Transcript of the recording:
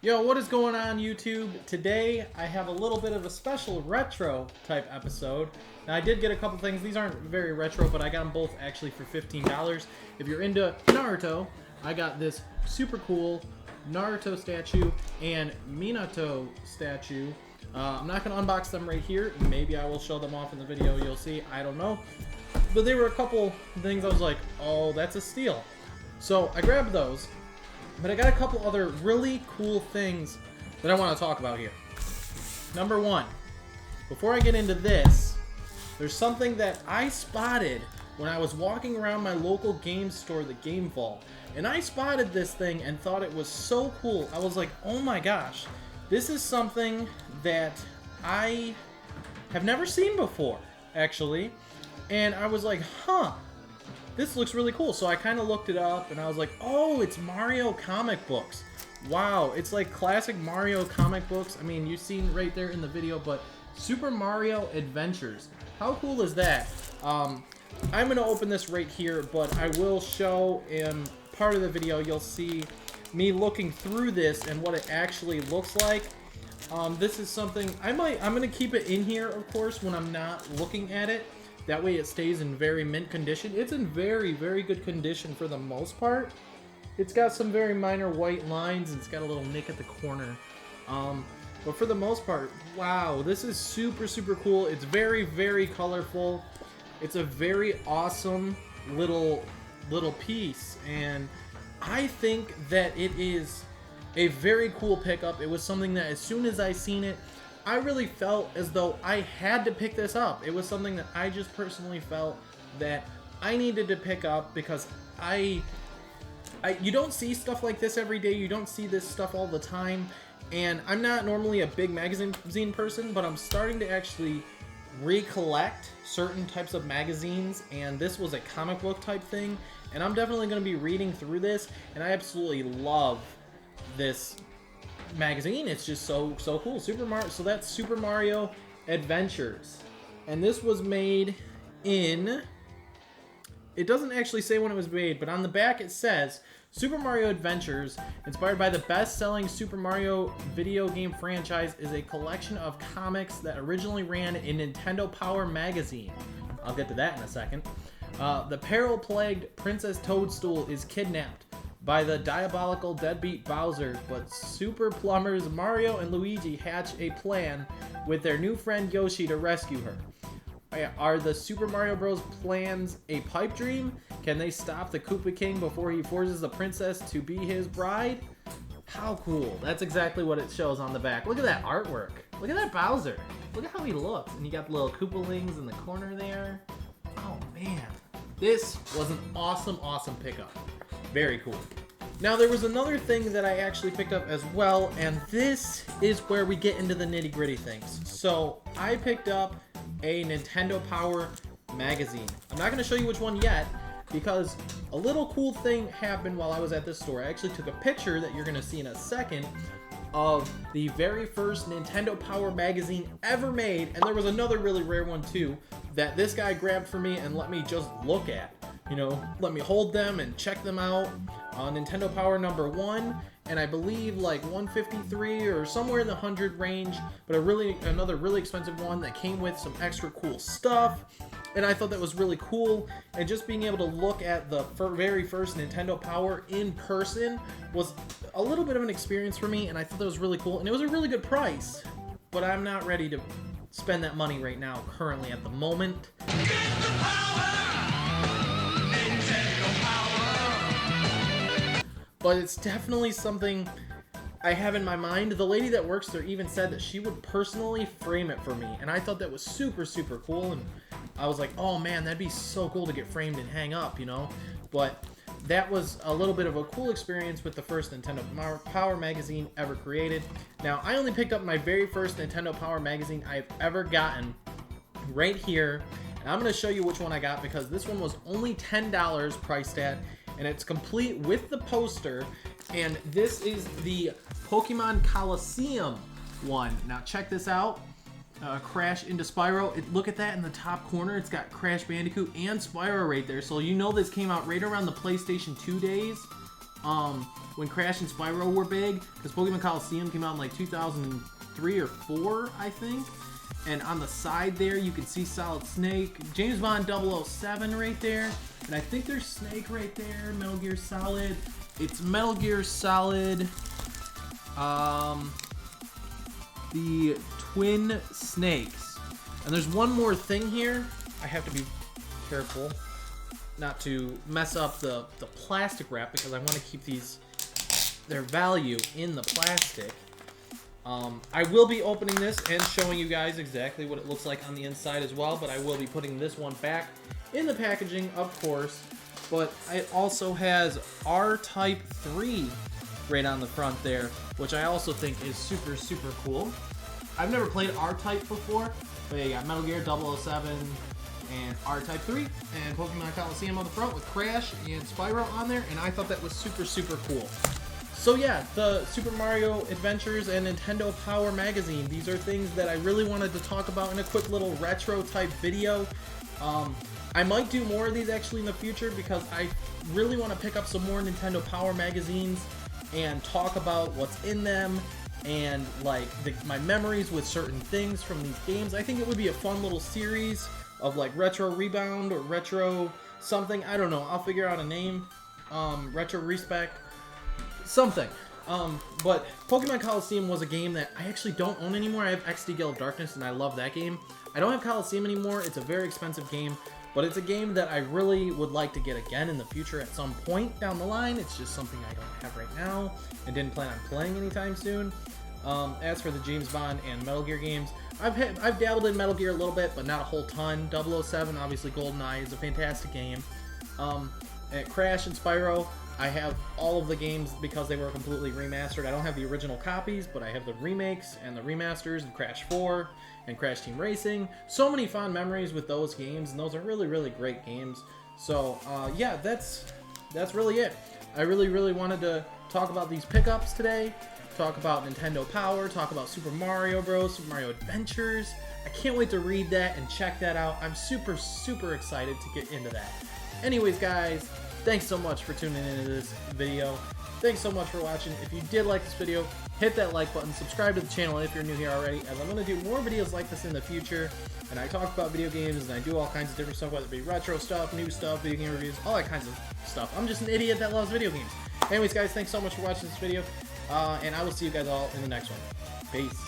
Yo, what is going on YouTube? Today I have a little bit of a special retro type episode. Now I did get a couple things. These aren't very retro, but I got them both actually for $15. If you're into Naruto, I got this super cool Naruto statue and Minato statue. I'm not going to unbox them right here. Maybe I will show them off in the video. You'll see. I don't know. But there were a couple things I was like, oh, that's a steal. So I grabbed those. But I got a couple other really cool things that I want to talk about here. Number one, before I get into this, there's something that I spotted when I was walking around my local game store, the Game Vault. And I spotted this thing and thought it was so cool. I was like, oh my gosh, this is something that I have never seen before, actually. And I was like, huh. This looks really cool. So I kind of looked it up and I was like, oh, it's Mario comic books. Wow, it's like classic Mario comic books. I mean, you've seen right there in the video, but Super Mario Adventures. How cool is that? I'm going to open this right here, but I will show in part of the video, you'll see me looking through this and what it actually looks like. This is something, I'm going to keep it in here, of course, when I'm not looking at it. That way it stays in very mint condition. It's in very, very good condition for the most part. It's got some very minor white lines and it's got a little nick at the corner. But for the most part, wow, this is super, super cool. It's very, very colorful. It's a very awesome little piece. And I think that it is a very cool pickup. It was something that as soon as I seen it, I really felt as though I had to pick this up. It was something that I just personally felt that I needed to pick up because you don't see stuff like this every day. You don't see this stuff all the time. And I'm not normally a big magazine person, but I'm starting to actually recollect certain types of magazines. And this was a comic book type thing. And I'm definitely going to be reading through this. And I absolutely love this magazine. It's just so cool. Super Mario. So that's Super Mario Adventures, and this was made in, it doesn't actually say when it was made, but on the back it says Super Mario Adventures, inspired by the best-selling Super Mario video game franchise, is a collection of comics that originally ran in Nintendo Power magazine. I'll get to that in a second. The peril-plagued Princess Toadstool is kidnapped by the diabolical deadbeat Bowser, but super plumbers Mario and Luigi hatch a plan with their new friend Yoshi to rescue her. Are the Super Mario Bros. Plans a pipe dream? Can they stop the Koopa King before he forces the princess to be his bride? How cool. That's exactly what it shows on the back. Look at that artwork. Look at that Bowser. Look at how he looks. And you got the little Koopalings in the corner there. Oh man. This was an awesome pickup. Very cool. Now there was another thing that I actually picked up as well, and this is where we get into the nitty-gritty things. So I picked up a Nintendo Power magazine. I'm not going to show you which one yet because a little cool thing happened while I was at this store. I actually took a picture that you're going to see in a second of the very first Nintendo Power magazine ever made, and there was another really rare one too that this guy grabbed for me and let me just look at. You know, let me hold them and check them out. Nintendo Power #1, and I believe like 153 or somewhere in the 100 range, but another really expensive one that came with some extra cool stuff. And I thought that was really cool. And just being able to look at the very first Nintendo Power in person was a little bit of an experience for me, and I thought that was really cool. And it was a really good price, but I'm not ready to spend that money right now, currently at the moment. Get the power! But it's definitely something I have in my mind. The lady that works there even said that she would personally frame it for me. And I thought that was super cool. And I was like, oh man, that'd be so cool to get framed and hang up, you know? But that was a little bit of a cool experience with the first Nintendo Power magazine ever created. Now, I only picked up my very first Nintendo Power magazine I've ever gotten right here. And I'm going to show you which one I got because this one was only $10 priced at. And it's complete with the poster, and this is the Pokemon Coliseum one. Now check this out. Crash into Spyro. Look at that in the top corner. It's got Crash Bandicoot and Spyro right there. So you know this came out right around the PlayStation 2 days. when Crash and Spyro were big, because Pokemon Coliseum came out in like 2003 or 4, I think. And on the side there, you can see Solid Snake, James Bond 007 right there, and I think there's Snake right there, Metal Gear Solid. It's Metal Gear Solid, the Twin Snakes. And there's one more thing here. I have to be careful not to mess up the plastic wrap because I want to keep their value in the plastic. I will be opening this and showing you guys exactly what it looks like on the inside as well, but I will be putting this one back in the packaging, of course. But it also has R-Type 3 right on the front there, which I also think is super, super cool. I've never played R-Type before, but you got Metal Gear 007 and R-Type 3 and Pokemon Coliseum on the front with Crash and Spyro on there, and I thought that was super, super cool. So yeah, the Super Mario Adventures and Nintendo Power magazine, these are things that I really wanted to talk about in a quick little retro type video. I might do more of these actually in the future because I really want to pick up some more Nintendo Power magazines and talk about what's in them and like my memories with certain things from these games. I think it would be a fun little series of like Retro Rebound or Retro something. I don't know. I'll figure out a name. Retro Respect. Something. But Pokemon Coliseum was a game that I actually don't own anymore. I have XD Gale of Darkness and I love that game. I don't have Coliseum anymore. It's a very expensive game, but it's a game that I really would like to get again in the future at some point down the line. It's just something I don't have right now and didn't plan on playing anytime soon. As for the James Bond and Metal Gear games, I've dabbled in Metal Gear a little bit, but not a whole ton. 007, obviously GoldenEye is a fantastic game. At Crash and Spyro, I have all of the games because they were completely remastered. I don't have the original copies, but I have the remakes and the remasters of Crash 4 and Crash Team Racing. So many fond memories with those games, and those are really, really great games. So, yeah, that's really it. I really wanted to talk about these pickups today, talk about Nintendo Power, talk about Super Mario Bros., Super Mario Adventures. I can't wait to read that and check that out. I'm super, super excited to get into that. Anyways, guys, thanks so much for tuning into this video. Thanks so much for watching. If you did like this video, hit that like button, subscribe to the channel if you're new here already, as I'm going to do more videos like this in the future. And I talk about video games, and I do all kinds of different stuff, whether it be retro stuff, new stuff, video game reviews, all that kinds of stuff. I'm just an idiot that loves video games. Anyways, guys, thanks so much for watching this video, and I will see you guys all in the next one. Peace.